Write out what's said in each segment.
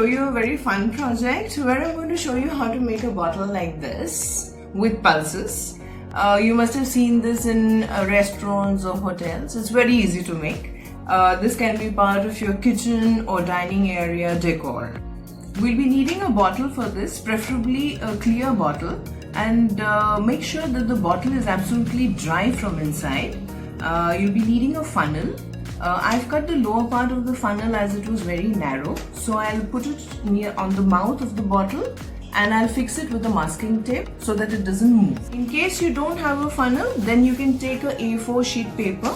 show you a very fun project where I'm going to show you how to make a bottle like this with pulses. You must have seen this in restaurants or hotels. It's very easy to make. This can be part of your kitchen or dining area decor. We'll be needing a bottle for this, preferably a clear bottle, and make sure that the bottle is absolutely dry from inside. You'll be needing a funnel. I've cut the lower part of the funnel as it was very narrow, so I'll put it near on the mouth of the bottle and I'll fix it with a masking tape so that it doesn't move. In case you don't have a funnel, then you can take a A4 sheet paper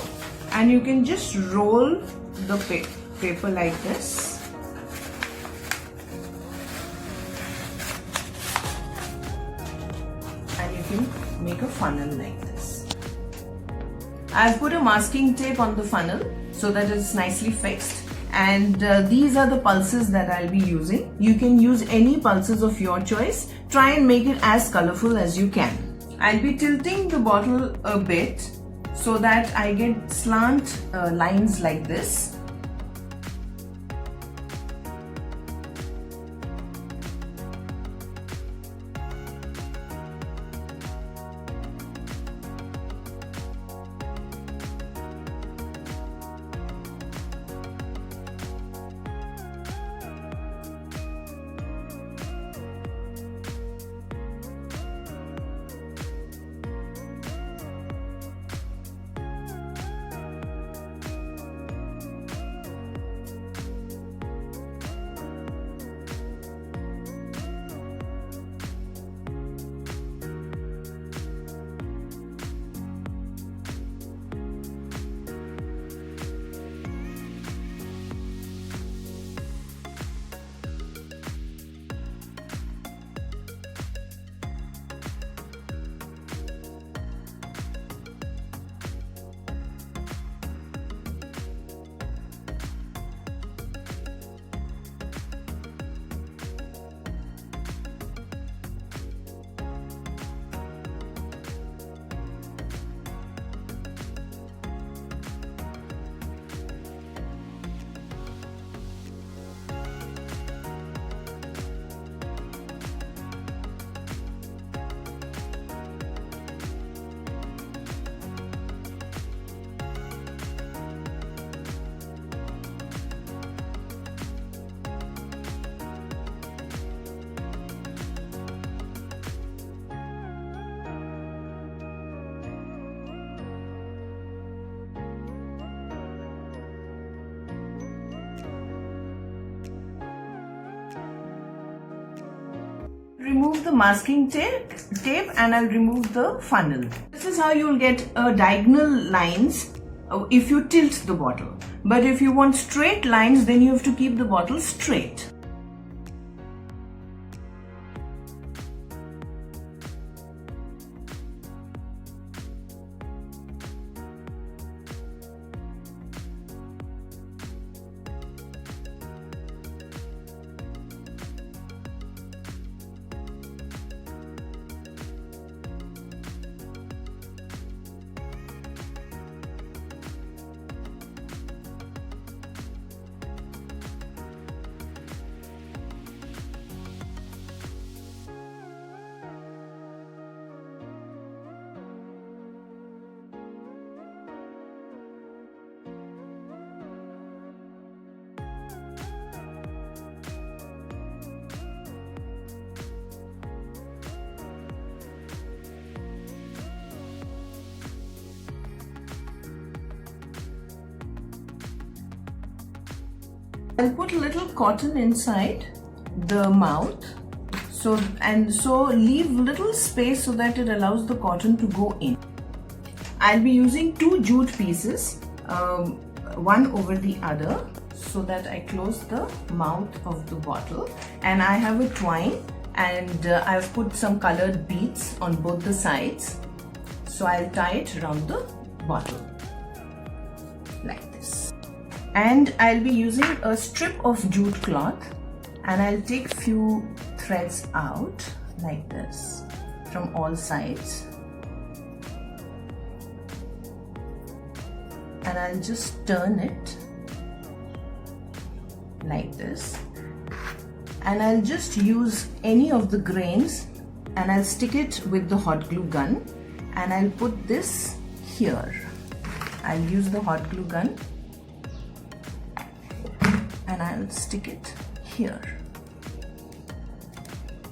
and you can just roll the paper like this. And you can make a funnel like this. I've put a masking tape on the funnel so that it's nicely fixed, and these are the pulses that I'll be using. You can use any pulses of your choice. Try and make it as colorful as you can. I'll be tilting the bottle a bit so that I get slant lines like this. Remove the masking tape and I'll remove the funnel. This is how you'll get diagonal lines if you tilt the bottle. But if you want straight lines, then you have to keep the bottle straight. I'll put a little cotton inside the mouth, so leave little space so that it allows the cotton to go in. I'll be using 2 jute pieces, one over the other, so that I close the mouth of the bottle. And I have a twine, and I've put some colored beads on both the sides, so I'll tie it around the bottle like this. And I'll be using a strip of jute cloth, and I'll take few threads out like this from all sides, and I'll just turn it like this, and I'll just use any of the grains and I'll stick it with the hot glue gun, and I'll put this here. I'll use the hot glue gun and I'll stick it here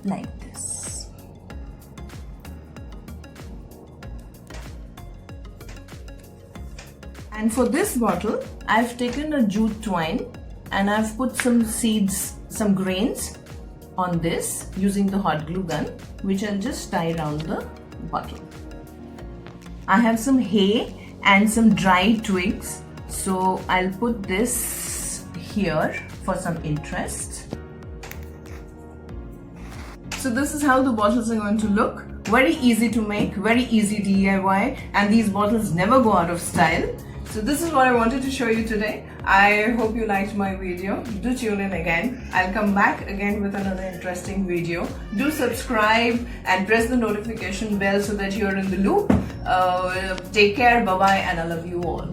like this. And for this bottle, I've taken a jute twine and I've put some seeds, some grains on this using the hot glue gun, which I'll just tie around the bottle. I have some hay and some dry twigs, so I'll put this here for some interest. So this is how the bottles are going to look. Very easy to make, very easy DIY, and these bottles never go out of style. So this is what I wanted to show you today. I hope you liked my video. Do tune in again. I'll come back again with another interesting video. Do subscribe and press the notification bell so that you're in the loop. Take care, bye bye, and I love you all.